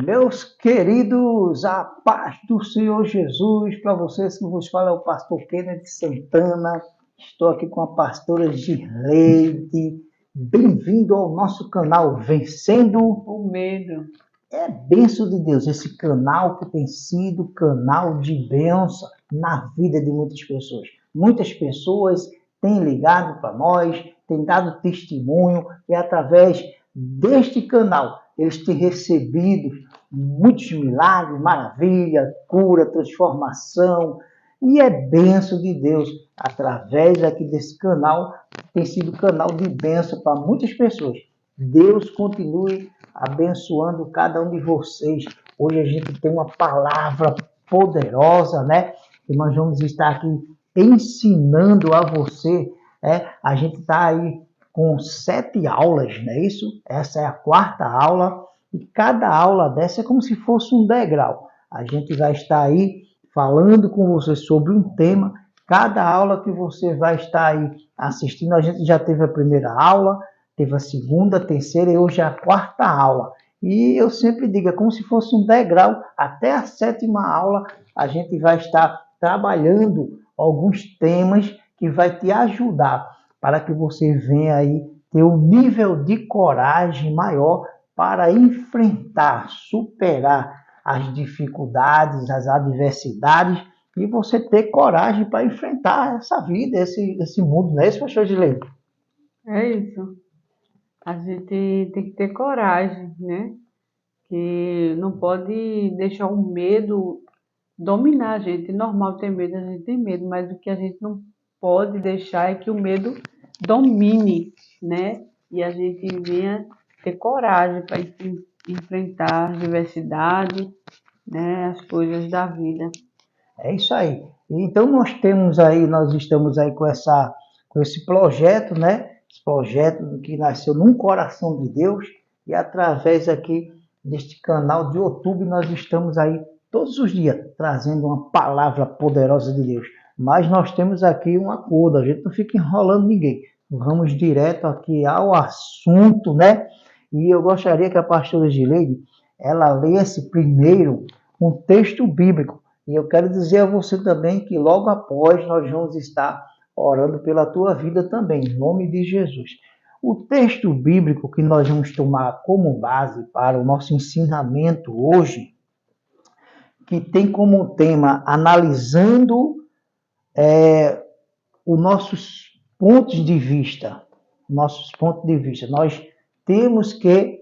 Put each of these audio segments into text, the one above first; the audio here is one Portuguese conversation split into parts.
Meus queridos, a paz do Senhor Jesus, para vocês que vos fala é o pastor Kennedy Santana. Estou aqui com a pastora Girleide. Bem-vindo ao nosso canal Vencendo O Medo. É bênção de Deus, esse canal que tem sido canal de bênção na vida de muitas pessoas. Muitas pessoas têm ligado para nós, têm dado testemunho e através deste canal eles têm recebido muitos milagres, maravilha, cura, transformação. E é bênção de Deus através aqui desse canal, tem sido canal de bênção para muitas pessoas. Deus continue abençoando cada um de vocês. Hoje a gente tem uma palavra poderosa, né? Que nós vamos estar aqui ensinando a você. A gente está aí com 7 aulas, não é isso? Essa é a 4ª aula. E cada aula dessa é como se fosse um degrau. A gente vai estar aí falando com você sobre um tema. Cada aula que você vai estar aí assistindo, a gente já teve a primeira aula, teve a 2ª, a 3ª e hoje é a 4ª aula. E eu sempre digo, é como se fosse um degrau. Até a 7ª aula a gente vai estar trabalhando alguns temas que vai te ajudar para que você venha aí ter um nível de coragem maior para enfrentar, superar as dificuldades, as adversidades e você ter coragem para enfrentar essa vida, esse mundo, não é isso, pastor Gileide? É isso. A gente tem que ter coragem, né? Que não pode deixar o medo dominar a gente. É normal ter medo, a gente tem medo, mas o que a gente não pode deixar é que o medo domine, né? E a gente venha ter coragem para enfrentar as diversidades, né? As coisas da vida. É isso aí. Então nós estamos aí com esse projeto, né? Esse projeto que nasceu num coração de Deus e através aqui deste canal de YouTube nós estamos aí todos os dias trazendo uma palavra poderosa de Deus. Mas nós temos aqui um acordo, a gente não fica enrolando ninguém. Vamos direto aqui ao assunto, né? E eu gostaria que a pastora Gileide, ela lesse primeiro um texto bíblico. E eu quero dizer a você também que logo após nós vamos estar orando pela tua vida também, em nome de Jesus. O texto bíblico que nós vamos tomar como base para o nosso ensinamento hoje, que tem como tema analisando os nossos pontos de vista. Nossos pontos de vista. Nós temos que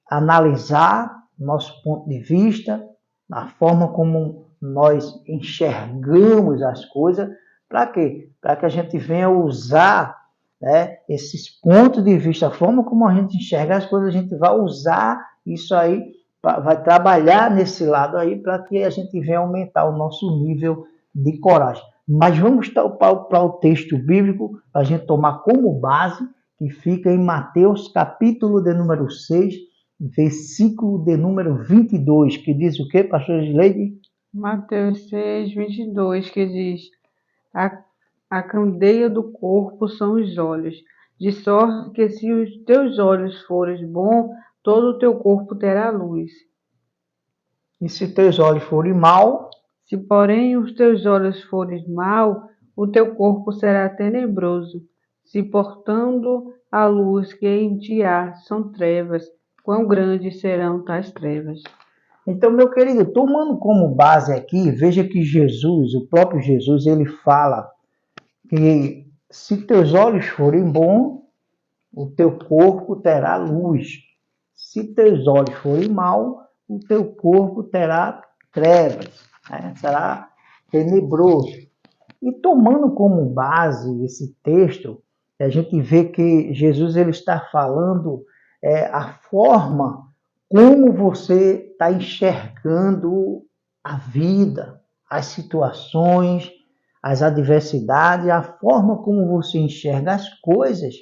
analisar nosso ponto de vista, a forma como nós enxergamos as coisas. Para quê? Para que a gente venha usar, né, esses pontos de vista, a forma como a gente enxerga as coisas, a gente vai usar isso aí, vai trabalhar nesse lado aí para que a gente venha aumentar o nosso nível de coragem. Mas vamos para o texto bíblico, para a gente tomar como base, que fica em Mateus capítulo de número 6, versículo de número 22, que diz o quê, pastor Gileide? Mateus 6, 22, que diz: a candeia do corpo são os olhos, de sorte que se os teus olhos forem bons, todo o teu corpo terá luz. E se teus olhos forem mau, se porém os teus olhos forem mau, o teu corpo será tenebroso. Se portando a luz que em ti há são trevas, quão grandes serão tais trevas? Então, meu querido, tomando como base aqui, veja que Jesus, o próprio Jesus, ele fala que se teus olhos forem bons, o teu corpo terá luz. Se teus olhos forem maus, o teu corpo terá trevas, né? Será tenebroso. E tomando como base esse texto, a gente vê que Jesus ele está falando a forma como você está enxergando a vida, as situações, as adversidades, a forma como você enxerga as coisas,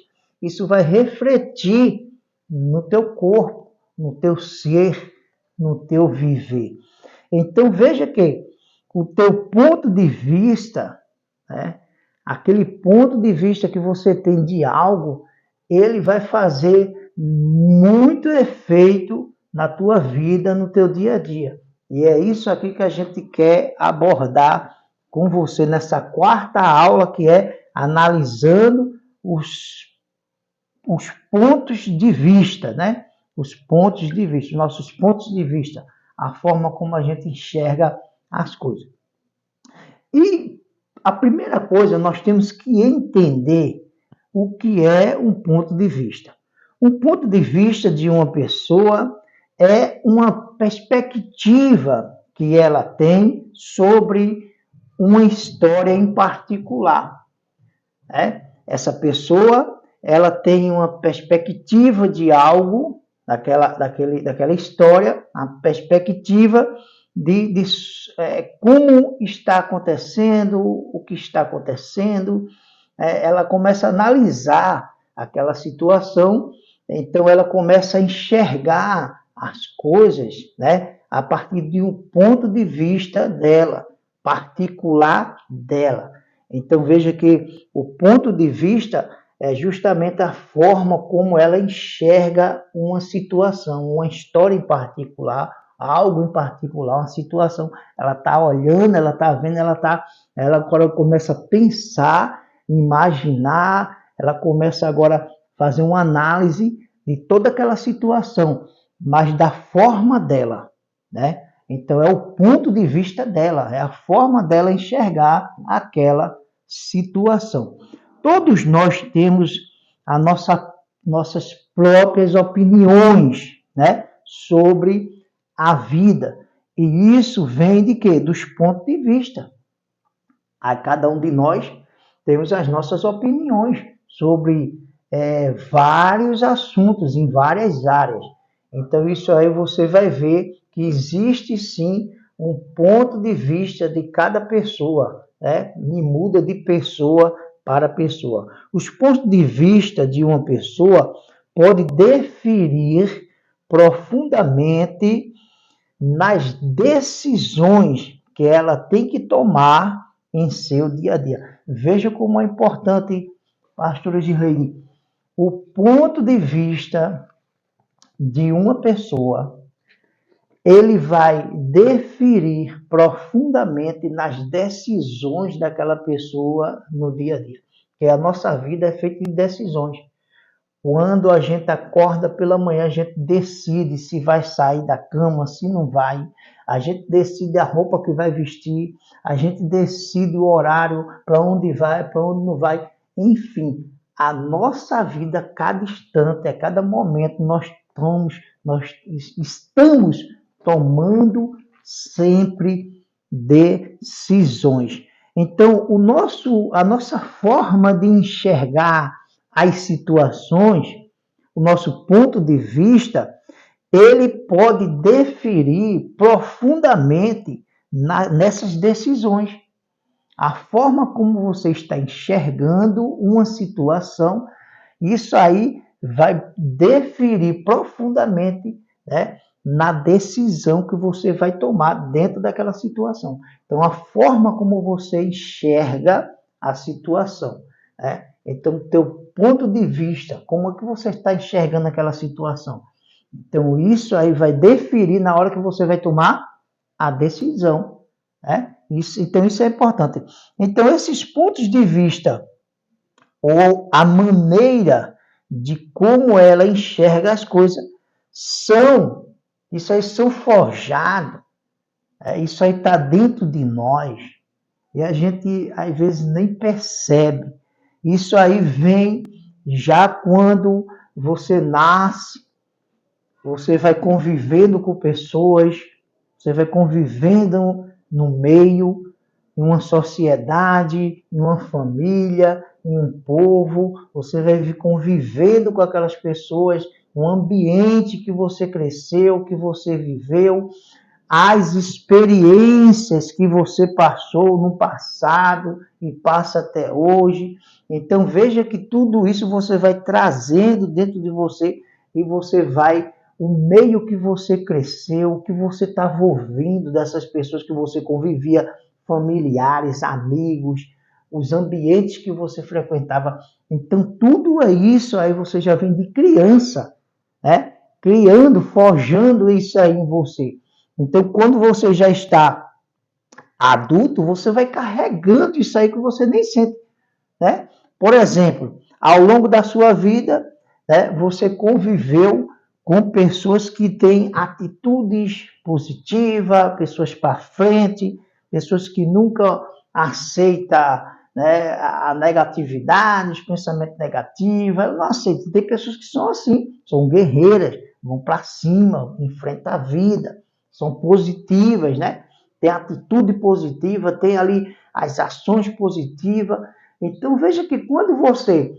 isso vai refletir no teu corpo, no teu ser, no teu viver. Então veja que o teu ponto de vista, né, aquele ponto de vista que você tem de algo, ele vai fazer muito efeito na tua vida, no teu dia a dia. E é isso aqui que a gente quer abordar com você nessa quarta aula, que é analisando os pontos de vista, né? Os pontos de vista, nossos pontos de vista, a forma como a gente enxerga as coisas. E a primeira coisa, nós temos que entender o que é um ponto de vista. Um ponto de vista de uma pessoa é uma perspectiva que ela tem sobre uma história em particular. Essa pessoa, ela tem uma perspectiva de algo, daquela história, a perspectiva de como está acontecendo, o que está acontecendo. Ela começa a analisar aquela situação, então ela começa a enxergar as coisas, né, a partir de um ponto de vista dela, particular dela. Então veja que o ponto de vista é justamente a forma como ela enxerga uma situação, uma história em particular, algo em particular, uma situação. Ela está olhando, ela está vendo, ela agora começa a pensar, imaginar, ela começa agora a fazer uma análise de toda aquela situação, mas da forma dela, né? Então é o ponto de vista dela, é a forma dela enxergar aquela situação. Todos nós temos nossas próprias opiniões, né, sobre a vida. E isso vem de quê? Dos pontos de vista. A cada um de nós temos as nossas opiniões sobre vários assuntos, em várias áreas. Então, isso aí você vai ver que existe sim um ponto de vista de cada pessoa, né? E muda de pessoa para pessoa. Os pontos de vista de uma pessoa podem diferir profundamente nas decisões que ela tem que tomar em seu dia a dia. Veja como é importante, pastora Girlene, o ponto de vista de uma pessoa, ele vai deferir profundamente nas decisões daquela pessoa no dia a dia. Porque a nossa vida é feita de decisões. Quando a gente acorda pela manhã, a gente decide se vai sair da cama, se não vai. A gente decide a roupa que vai vestir. A gente decide o horário, para onde vai, para onde não vai. Enfim, a nossa vida, a cada instante, a cada momento, nós estamos tomando sempre decisões. Então, a nossa forma de enxergar as situações, o nosso ponto de vista, ele pode deferir profundamente nessas decisões. A forma como você está enxergando uma situação, isso aí vai deferir profundamente, né, na decisão que você vai tomar dentro daquela situação. Então, a forma como você enxerga a situação, né? Então, teu ponto de vista, como é que você está enxergando aquela situação? Então, isso aí vai definir na hora que você vai tomar a decisão, né? Então, isso é importante. Então, esses pontos de vista, ou a maneira de como ela enxerga as coisas, isso aí são forjados, isso aí está dentro de nós, e a gente, às vezes, nem percebe. Isso aí vem já quando você nasce, você vai convivendo com pessoas, você vai convivendo no meio, em uma sociedade, em uma família, em um povo, você vai convivendo com aquelas pessoas, um ambiente que você cresceu, que você viveu, as experiências que você passou no passado e passa até hoje. Então veja que tudo isso você vai trazendo dentro de você e você vai, o meio que você cresceu, o que você estava ouvindo dessas pessoas que você convivia, familiares, amigos, os ambientes que você frequentava. Então tudo é isso aí você já vem de criança, né? criando, forjando isso aí em você. Então, quando você já está adulto, você vai carregando isso aí que você nem sente, né? Por exemplo, ao longo da sua vida, né, você conviveu com pessoas que têm atitudes positivas, pessoas para frente, pessoas que nunca aceitam, né, a negatividade, os pensamentos negativos, eu não aceito. Tem pessoas que são assim, são guerreiras, vão para cima, enfrentam a vida, são positivas, né? Tem atitude positiva, tem ali as ações positivas. Então veja que quando você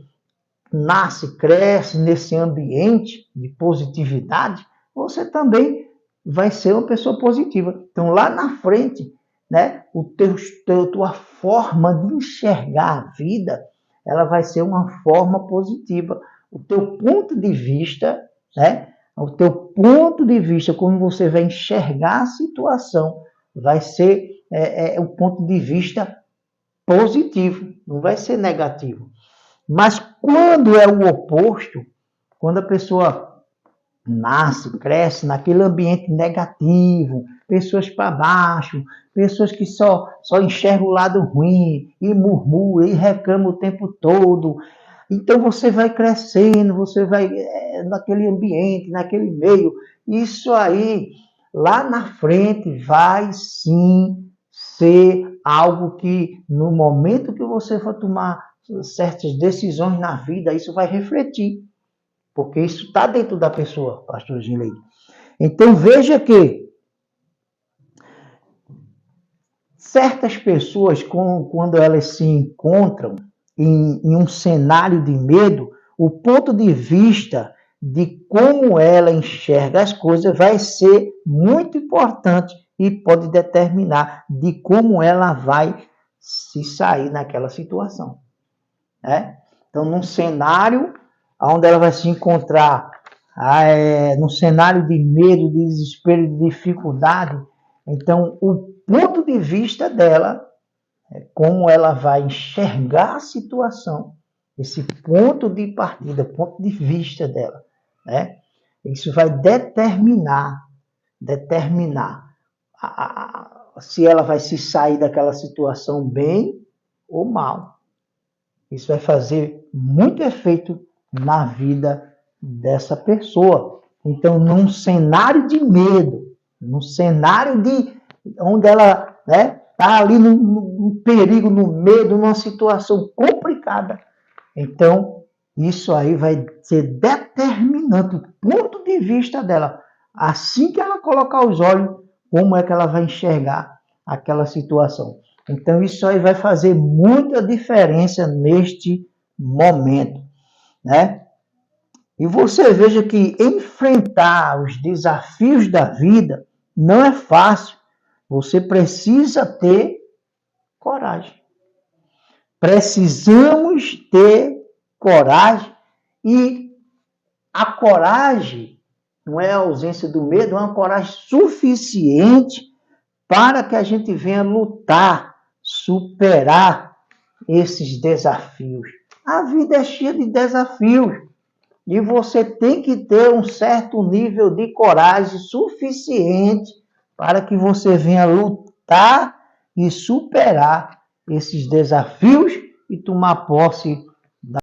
nasce, cresce nesse ambiente de positividade, você também vai ser uma pessoa positiva. Então lá na frente, né, tua forma de enxergar a vida, ela vai ser uma forma positiva. O teu ponto de vista, né, o teu ponto de vista, como você vai enxergar a situação, vai ser um ponto de vista positivo, não vai ser negativo. Mas quando é o oposto, quando a pessoa nasce, cresce naquele ambiente negativo, pessoas para baixo, pessoas que só enxergam o lado ruim, e murmuram, e reclamam o tempo todo. Então você vai crescendo, você vai naquele ambiente, naquele meio. Isso aí, lá na frente, vai sim ser algo que, no momento que você for tomar certas decisões na vida, isso vai refletir. Porque isso está dentro da pessoa, pastor Gileide. Então veja que certas pessoas, quando elas se encontram em um cenário de medo, o ponto de vista de como ela enxerga as coisas vai ser muito importante e pode determinar de como ela vai se sair naquela situação. Né? Então, num cenário onde ela vai se encontrar num cenário de medo, de desespero, de dificuldade, então o ponto de vista dela, como ela vai enxergar a situação, esse ponto de partida, ponto de vista dela, né? Isso vai determinar se ela vai se sair daquela situação bem ou mal. Isso vai fazer muito efeito na vida dessa pessoa. Então, num cenário de medo, num cenário onde ela está ali no perigo, no medo, numa situação complicada, então isso aí vai ser determinante o ponto de vista dela. Assim que ela colocar os olhos, como é que ela vai enxergar aquela situação. Então, isso aí vai fazer muita diferença neste momento, né? E você veja que enfrentar os desafios da vida não é fácil. Você precisa ter coragem. Precisamos ter coragem. E a coragem não é a ausência do medo, é uma coragem suficiente para que a gente venha lutar, superar esses desafios. A vida é cheia de desafios e você tem que ter um certo nível de coragem suficiente para que você venha lutar e superar esses desafios e tomar posse